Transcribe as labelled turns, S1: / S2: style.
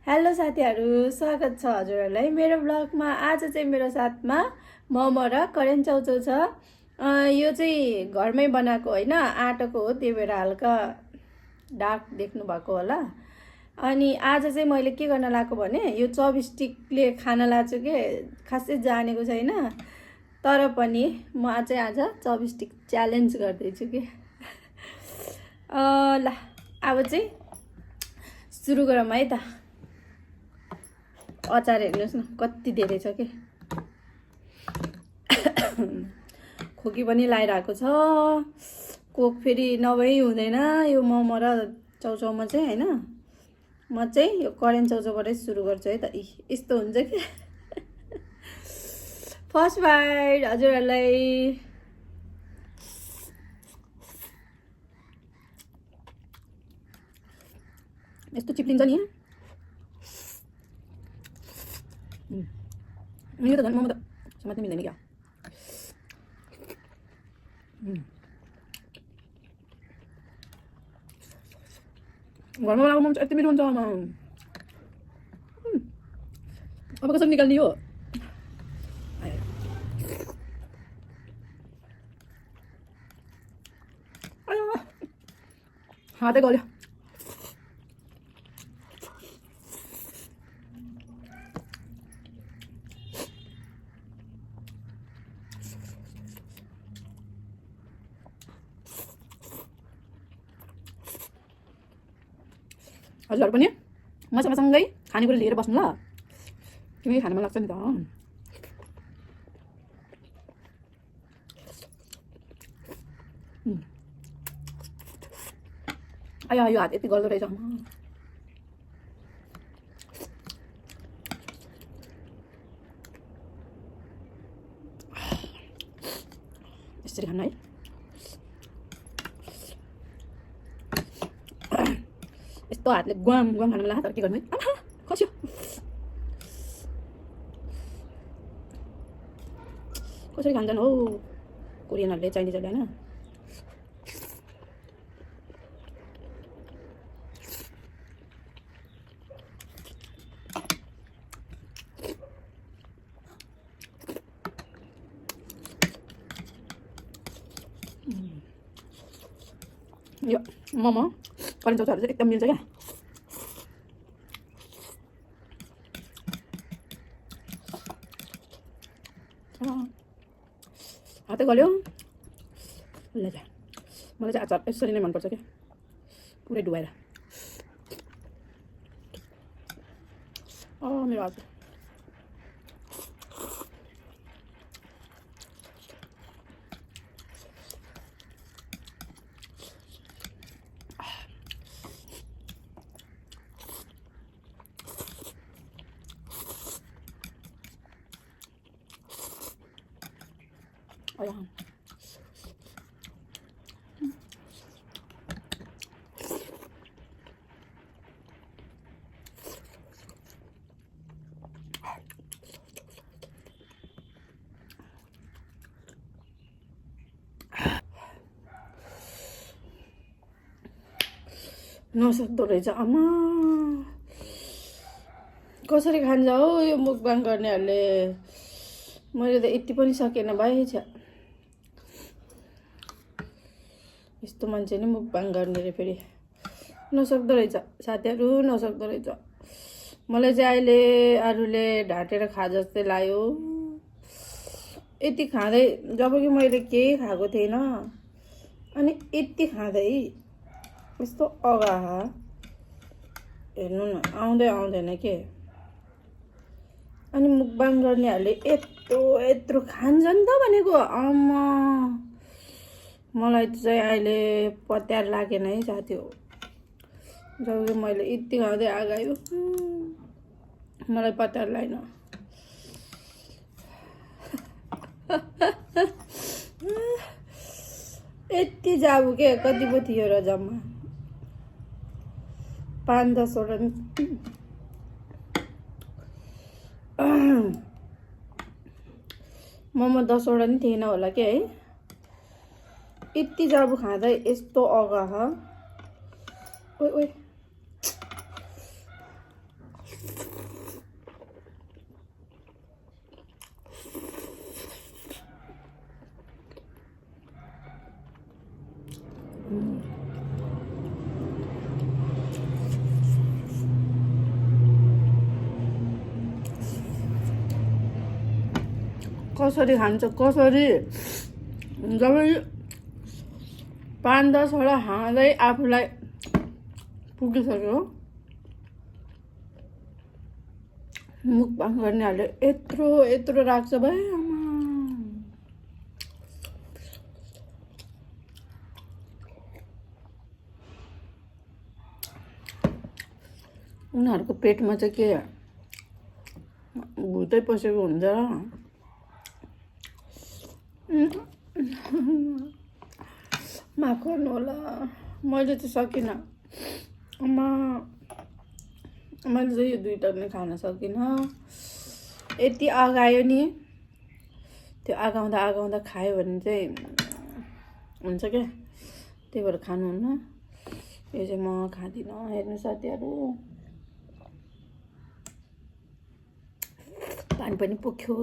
S1: Hello साथीहरू, स्वागत छ हजुरहरूलाई मेरो ब्लगमा। आज चाहिँ मेरो साथमा मोमो र करेन्ट चाउचाउ छ। यो चाहिँ घरमै बनाएको होइन, आटाको हो, त्यही भएर हल्का डार्क देख्नु भएको होला। अनि आज चाहिँ मैले के गर्न लागेको भने यो चपस्टिकले खान लाग्छु के खासै जानेको छैन, तर पनि म चाहिँ आज चपस्टिक च्यालेन्ज गर्दैछु कि ल अब चाहिँ सुरु गरौँ है त। अचार हेर्नुहोस् न कति धेरै छ के। खोकी पनि लगाइरहेको छ। कोक फेरि नभई हुँदैन यो मोमो र चाउचाउमा चाहिँ होइन। म चाहिँ यो करेन्ट चाउचाउबाटै सुरु गर्छु है त। यस्तो हुन्छ कि फर्स्ट बाइट हजुरहरूलाई। यस्तो चिप्लिन्छ नि यो त झन् मोमो त समात्नै मिल्दैन क्या। घरमा बनाएको मोमो चाहिँ यति मिठो हुन्छ। अब कसरी निकाल्ने हो? हातै गल्यो। हजुरहरू पनि मसँगै खानेकुरा लिएर बस्नु ल, किनकि खान मन लाग्छ नि त। आयो यो हात यति गल्दो रहेछ। यसरी खानु है। यस्तो हातले गुवाम गुवाम खानु लाग्छ तर के गर्नु है। खस्यो। कसरी खान्छन् हो कोरियनहरूले, चाइनिजहरूले होइन। यो मोमो करेन्ट चाउचाउहरू चाहिँ एकदम मिल्छ क्या। हातै गल्यो। ल जा, मलाई चाहिँ अचार यसरी नै मनपर्छ क्या, पुरै डुबाएर। मेरो हात नसक्दो रहेछ। आमा कसरी खान्छ हौ यो मुकबाङ गर्नेहरूले। मैले त यति पनि सकेन भाइ छ। यस्तो मान्छे नि मुकबाङ गर्ने रे, फेरि नसक्दो रहेछ साथीहरू, नसक्दो रहेछ। मलाई चाहिँ अहिले अरूले ढाँटेर खा जस्तै लाग्यो। यति खाँदै, जब कि मैले केही खाएको थिएन, अनि यति खाँदै यस्तो अगाहा हेर्नु न, आउँदै आउँदैन के। अनि मुकबाङ गर्नेहरूले यत्रो यत्रो खान्छन् त भनेको। आमा मलाई चाहिँ अहिले पत्यार लागेन है साथी हो। जब कि मैले यति खाँदै आगायो, मलाई पत्यार लागेन। यति जाबु के कति पो थियो र जम्मा 5-10 वटा मोमो 10 वटा नि थिएन होला के है। यति जाबु खाँदा यस्तो अगाह। ओइ ओइ कसरी खान्छ कसरी जब 5-10 वटा खाँदै आफूलाई पुगिसक्यो मुखपान गर्नेहरूले यत्रो यत्रो राख्छ भाइ आमा। उनीहरूको पेटमा चाहिँ के भुतै पसेको हुन्छ र माफ गर्नु होला, मैले चाहिँ सकिनँ अम्मा, मैले चाहिँ यो दुईटा पनि खान सकिनँ। यति आगायो नि, त्यो आगाउँदा आगाउँदा खायो भने चाहिँ हुन्छ क्या, त्यही भएर खानुहुन्न। यो चाहिँ म खाँदिनँ। हेर्नु साथीहरू पानी पनि पोख्यो।